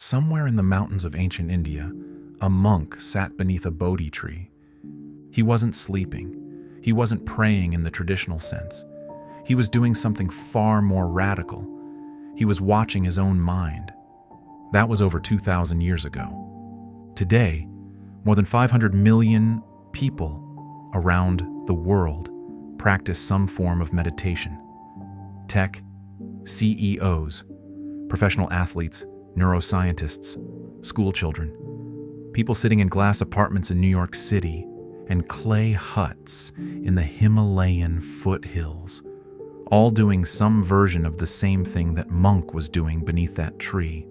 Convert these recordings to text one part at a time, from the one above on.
Somewhere in the mountains of ancient India, a monk sat beneath a Bodhi tree. He wasn't sleeping. He wasn't praying in the traditional sense. He was doing something far more radical. He was watching his own mind. That was over 2,000 years ago. Today, more than 500 million people around the world practice some form of meditation. Tech, CEOs, professional athletes, neuroscientists, school children, people sitting in glass apartments in New York City and clay huts in the Himalayan foothills, all doing some version of the same thing that monk was doing beneath that tree.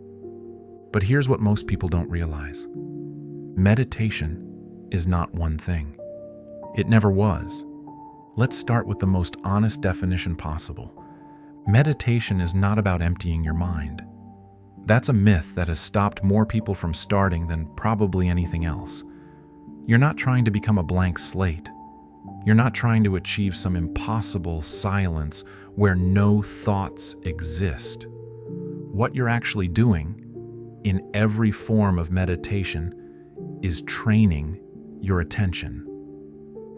But here's what most people don't realize. Meditation is not one thing. It never was. Let's start with the most honest definition possible. Meditation is not about emptying your mind. That's a myth that has stopped more people from starting than probably anything else. You're not trying to become a blank slate. You're not trying to achieve some impossible silence where no thoughts exist. What you're actually doing in every form of meditation is training your attention.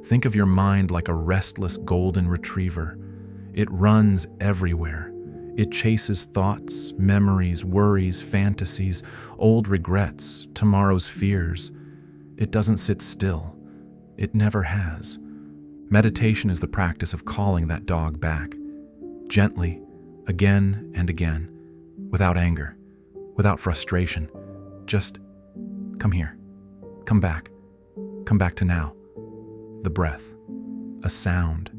Think of your mind like a restless golden retriever. It runs everywhere. It chases thoughts, memories, worries, fantasies, old regrets, tomorrow's fears. It doesn't sit still. It never has. Meditation is the practice of calling that dog back, gently, again and again, without anger, without frustration. Just come here, come back to now. The breath, a sound,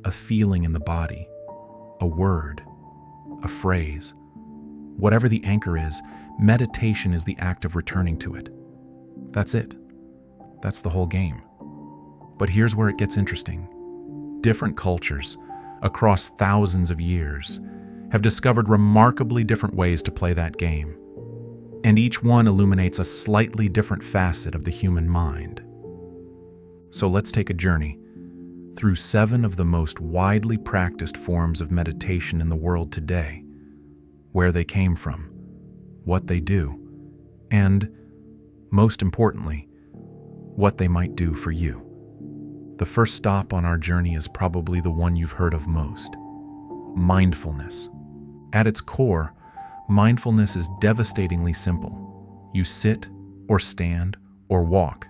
a feeling in the body, a word, a phrase. Whatever the anchor is, meditation is the act of returning to it. That's it. That's the whole game. But here's where it gets interesting. Different cultures, across thousands of years, have discovered remarkably different ways to play that game. And each one illuminates a slightly different facet of the human mind. So let's take a journey through 7 of the most widely practiced forms of meditation in the world today, where they came from, what they do, and, most importantly, what they might do for you. The first stop on our journey is probably the one you've heard of most: mindfulness. At its core, mindfulness is devastatingly simple. You sit or stand or walk,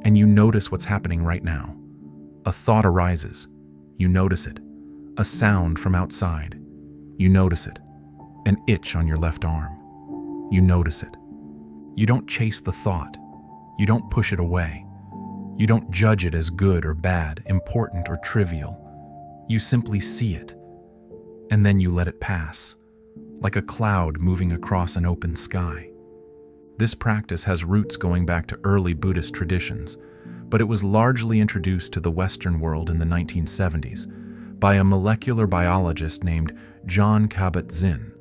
and you notice what's happening right now. A thought arises. You notice it. A sound from outside. You notice it. An itch on your left arm. You notice it. You don't chase the thought. You don't push it away. You don't judge it as good or bad, important or trivial. You simply see it, and then you let it pass, like a cloud moving across an open sky. This practice has roots going back to early Buddhist traditions, but it was largely introduced to the Western world in the 1970s by a molecular biologist named Jon Kabat-Zinn,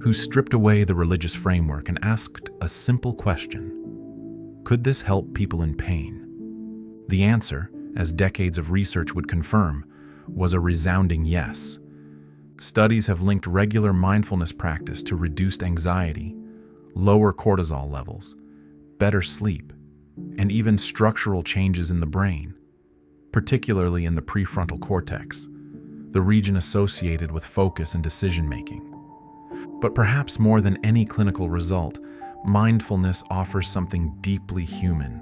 who stripped away the religious framework and asked a simple question: could this help people in pain? The answer, as decades of research would confirm, was a resounding yes. Studies have linked regular mindfulness practice to reduced anxiety, lower cortisol levels, better sleep, and even structural changes in the brain, particularly in the prefrontal cortex, the region associated with focus and decision-making. But perhaps more than any clinical result, mindfulness offers something deeply human.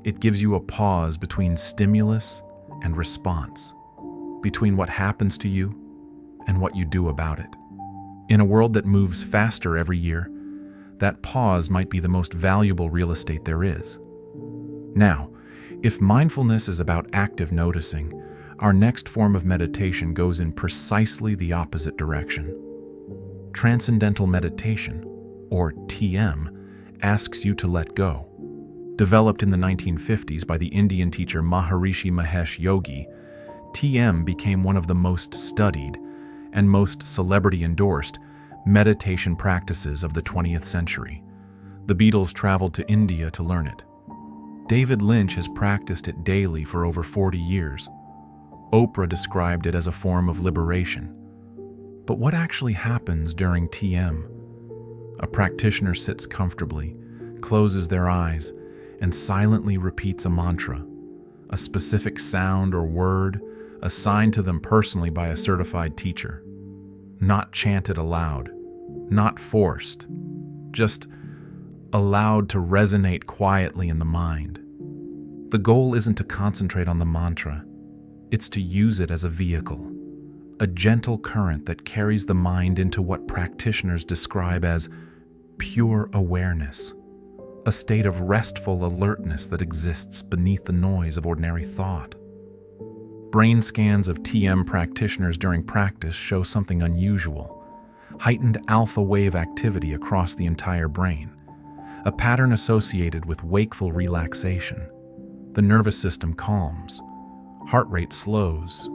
It gives you a pause between stimulus and response, between what happens to you and what you do about it. In a world that moves faster every year, that pause might be the most valuable real estate there is. Now, if mindfulness is about active noticing, our next form of meditation goes in precisely the opposite direction. Transcendental Meditation, or TM, asks you to let go. Developed in the 1950s by the Indian teacher Maharishi Mahesh Yogi, TM became one of the most studied and most celebrity-endorsed meditation practices of the 20th century. The Beatles traveled to India to learn it. David Lynch has practiced it daily for over 40 years. Oprah described it as a form of liberation. But what actually happens during TM? A practitioner sits comfortably, closes their eyes, and silently repeats a mantra, a specific sound or word assigned to them personally by a certified teacher. Not chanted aloud, not forced, just allowed to resonate quietly in the mind. The goal isn't to concentrate on the mantra, it's to use it as a vehicle, a gentle current that carries the mind into what practitioners describe as pure awareness, a state of restful alertness that exists beneath the noise of ordinary thought. Brain scans of TM practitioners during practice show something unusual: heightened alpha wave activity across the entire brain, a pattern associated with wakeful relaxation. The nervous system calms, heart rate slows,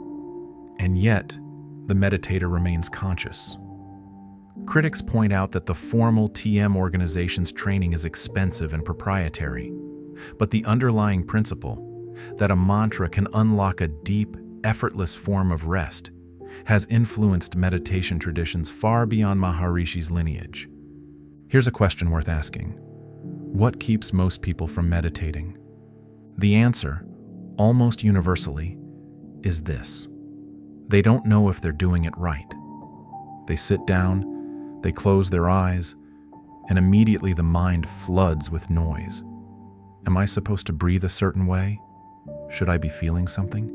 and yet the meditator remains conscious. Critics point out that the formal TM organization's training is expensive and proprietary, but the underlying principle, that a mantra can unlock a deep, effortless form of rest, has influenced meditation traditions far beyond Maharishi's lineage. Here's a question worth asking. What keeps most people from meditating? The answer, almost universally, is this: they don't know if they're doing it right. They sit down, they close their eyes, and immediately the mind floods with noise. Am I supposed to breathe a certain way? Should I be feeling something?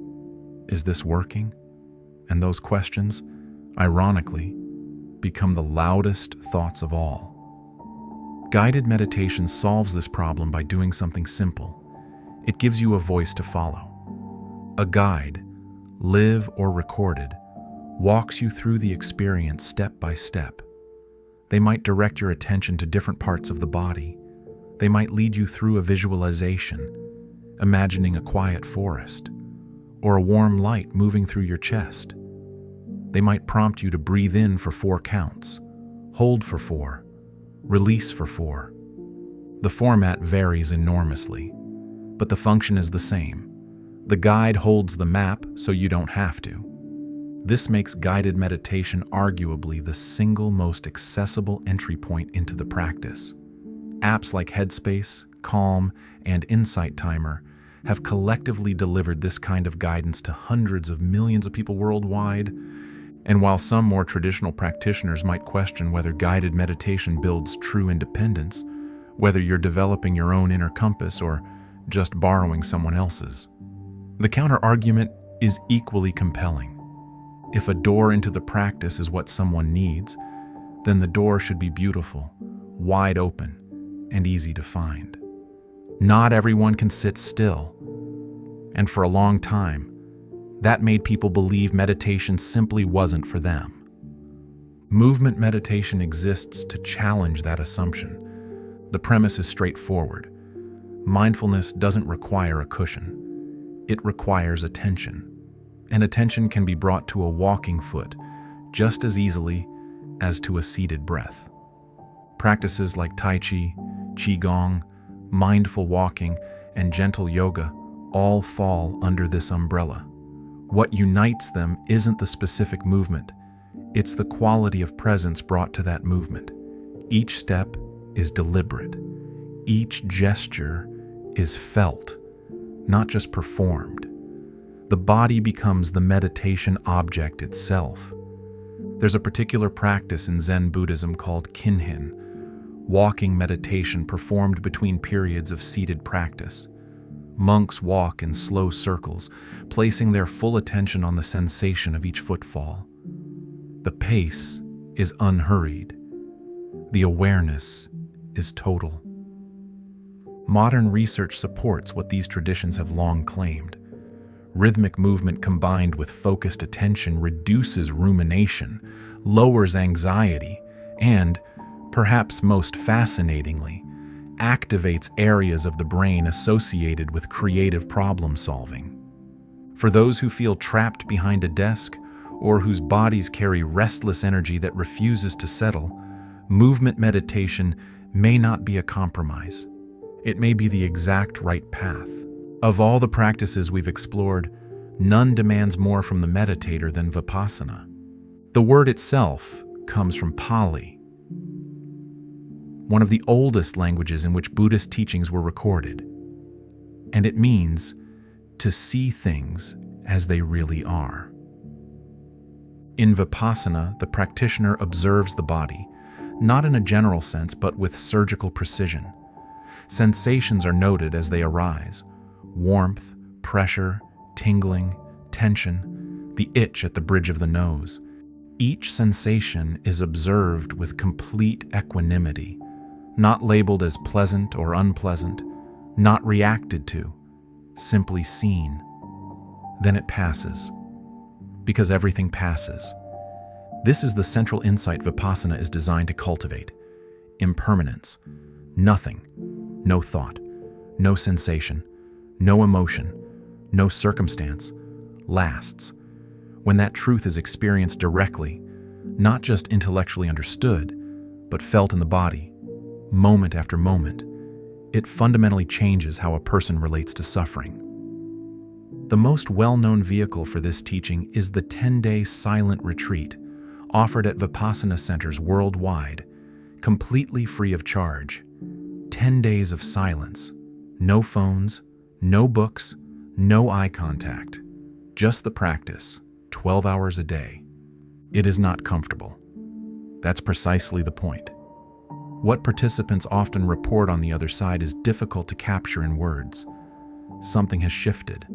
Is this working? And those questions, ironically, become the loudest thoughts of all. Guided meditation solves this problem by doing something simple. It gives you a voice to follow. A guide, live or recorded, walks you through the experience step by step. They might direct your attention to different parts of the body. They might lead you through a visualization, imagining a quiet forest, or a warm light moving through your chest. They might prompt you to breathe in for 4 counts, hold for 4, release for 4. The format varies enormously, but the function is the same. The guide holds the map so you don't have to. This makes guided meditation arguably the single most accessible entry point into the practice. Apps like Headspace, Calm, and Insight Timer have collectively delivered this kind of guidance to hundreds of millions of people worldwide. And while some more traditional practitioners might question whether guided meditation builds true independence, whether you're developing your own inner compass or just borrowing someone else's, the counter-argument is equally compelling. If a door into the practice is what someone needs, then the door should be beautiful, wide open, and easy to find. Not everyone can sit still, and for a long time, that made people believe meditation simply wasn't for them. Movement meditation exists to challenge that assumption. The premise is straightforward. Mindfulness doesn't require a cushion. It requires attention. And attention can be brought to a walking foot just as easily as to a seated breath. Practices like Tai Chi, Qigong, mindful walking, and gentle yoga all fall under this umbrella. What unites them isn't the specific movement, it's the quality of presence brought to that movement. Each step is deliberate. Each gesture is felt, not just performed. The body becomes the meditation object itself. There's a particular practice in Zen Buddhism called kinhin, walking meditation performed between periods of seated practice. Monks walk in slow circles, placing their full attention on the sensation of each footfall. The pace is unhurried. The awareness is total. Modern research supports what these traditions have long claimed. Rhythmic movement combined with focused attention reduces rumination, lowers anxiety, and, perhaps most fascinatingly, activates areas of the brain associated with creative problem solving. For those who feel trapped behind a desk or whose bodies carry restless energy that refuses to settle, movement meditation may not be a compromise. It may be the exact right path. Of all the practices we've explored, none demands more from the meditator than Vipassana. The word itself comes from Pali, one of the oldest languages in which Buddhist teachings were recorded, and it means to see things as they really are. In Vipassana, the practitioner observes the body, not in a general sense, but with surgical precision. Sensations are noted as they arise: warmth, pressure, tingling, tension, the itch at the bridge of the nose. Each sensation is observed with complete equanimity, not labeled as pleasant or unpleasant, not reacted to, simply seen. Then it passes, because everything passes. This is the central insight Vipassana is designed to cultivate: impermanence. Nothing, no thought, no sensation, no emotion, no circumstance lasts. When that truth is experienced directly, not just intellectually understood, but felt in the body, moment after moment, it fundamentally changes how a person relates to suffering. The most well-known vehicle for this teaching is the 10-day silent retreat offered at Vipassana centers worldwide, completely free of charge. 10 days of silence, no phones, no books, no eye contact, just the practice, 12 hours a day. It is not comfortable. That's precisely the point. What participants often report on the other side is difficult to capture in words. Something has shifted.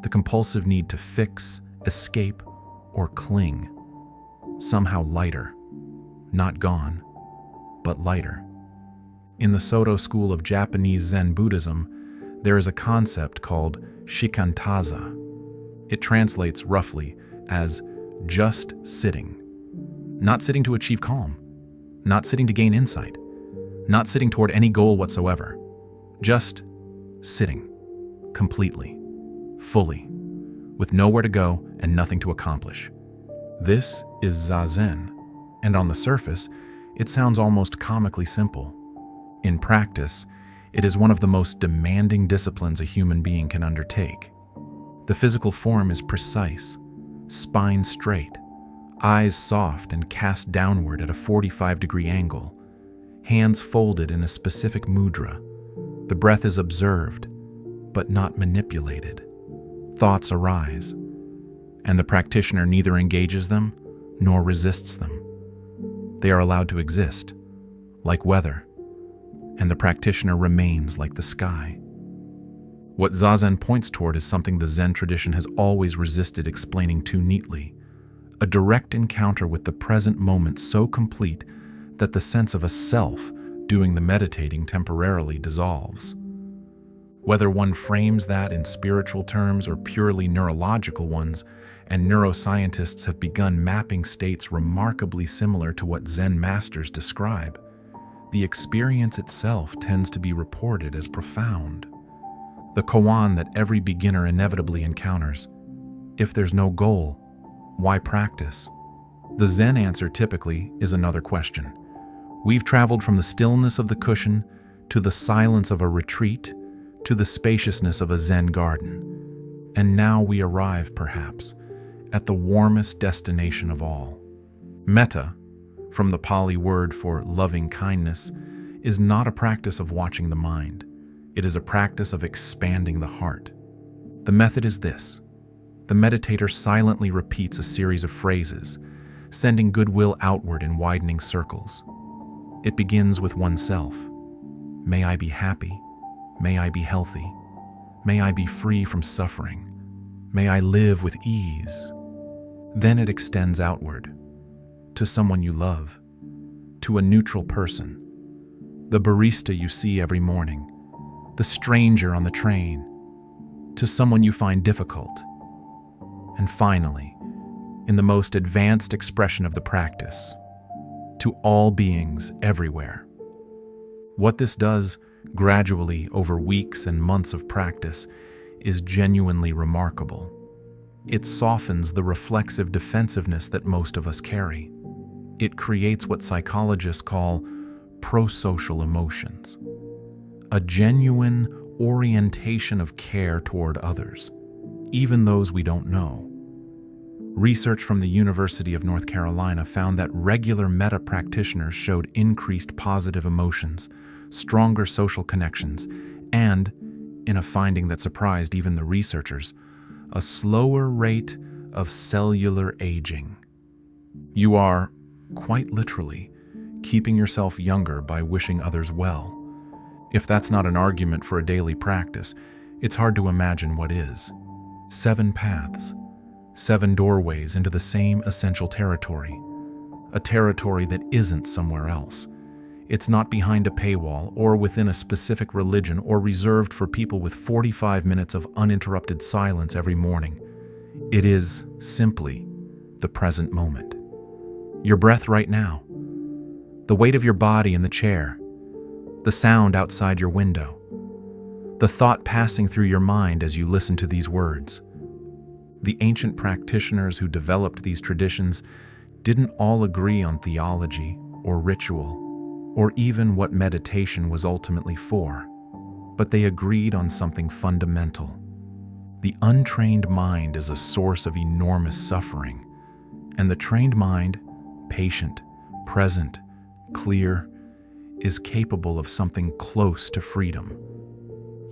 The compulsive need to fix, escape, or cling. Somehow lighter. Not gone, but lighter. In the Soto school of Japanese Zen Buddhism, there is a concept called shikantaza. It translates roughly as just sitting. Not sitting to achieve calm, not sitting to gain insight, not sitting toward any goal whatsoever. Just sitting, completely, fully, with nowhere to go and nothing to accomplish. This is Zazen, and on the surface, it sounds almost comically simple. In practice, it is one of the most demanding disciplines a human being can undertake. The physical form is precise, spine straight, eyes soft and cast downward at a 45-degree angle, hands folded in a specific mudra. The breath is observed, but not manipulated. Thoughts arise, and the practitioner neither engages them nor resists them. They are allowed to exist, like weather, and the practitioner remains like the sky. What Zazen points toward is something the Zen tradition has always resisted explaining too neatly: a direct encounter with the present moment so complete that the sense of a self doing the meditating temporarily dissolves. Whether one frames that in spiritual terms or purely neurological ones, and neuroscientists have begun mapping states remarkably similar to what Zen masters describe, the experience itself tends to be reported as profound. The koan that every beginner inevitably encounters: if there's no goal, why practice? The Zen answer typically is another question. We've traveled from the stillness of the cushion to the silence of a retreat to the spaciousness of a Zen garden. And now we arrive, perhaps, at the warmest destination of all. Metta, from the Pali word for loving kindness, is not a practice of watching the mind. It is a practice of expanding the heart. The method is this: the meditator silently repeats a series of phrases, sending goodwill outward in widening circles. It begins with oneself. May I be happy. May I be healthy. May I be free from suffering. May I live with ease. Then it extends outward, to someone you love, to a neutral person, the barista you see every morning, the stranger on the train, to someone you find difficult. And finally, in the most advanced expression of the practice, to all beings everywhere. What this does gradually over weeks and months of practice is genuinely remarkable. It softens the reflexive defensiveness that most of us carry. It creates what psychologists call prosocial emotions, a genuine orientation of care toward others, even those we don't know. Research from the University of North Carolina found that regular Metta practitioners showed increased positive emotions, stronger social connections, and, in a finding that surprised even the researchers, a slower rate of cellular aging. You are, quite literally, keeping yourself younger by wishing others well. If that's not an argument for a daily practice, it's hard to imagine what is. 7 paths, 7 doorways into the same essential territory, a territory that isn't somewhere else. It's not behind a paywall or within a specific religion or reserved for people with 45 minutes of uninterrupted silence every morning. It is simply the present moment. Your breath right now, the weight of your body in the chair, the sound outside your window, the thought passing through your mind as you listen to these words. The ancient practitioners who developed these traditions didn't all agree on theology or ritual, or even what meditation was ultimately for, but they agreed on something fundamental. The untrained mind is a source of enormous suffering, and the trained mind, patient, present, clear, is capable of something close to freedom.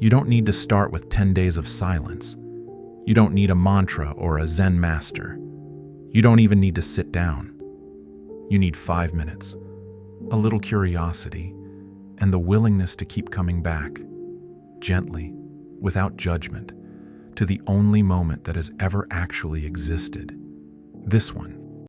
You don't need to start with 10 days of silence. You don't need a mantra or a Zen master. You don't even need to sit down. You need 5 minutes, a little curiosity, and the willingness to keep coming back, gently, without judgment, to the only moment that has ever actually existed. This one.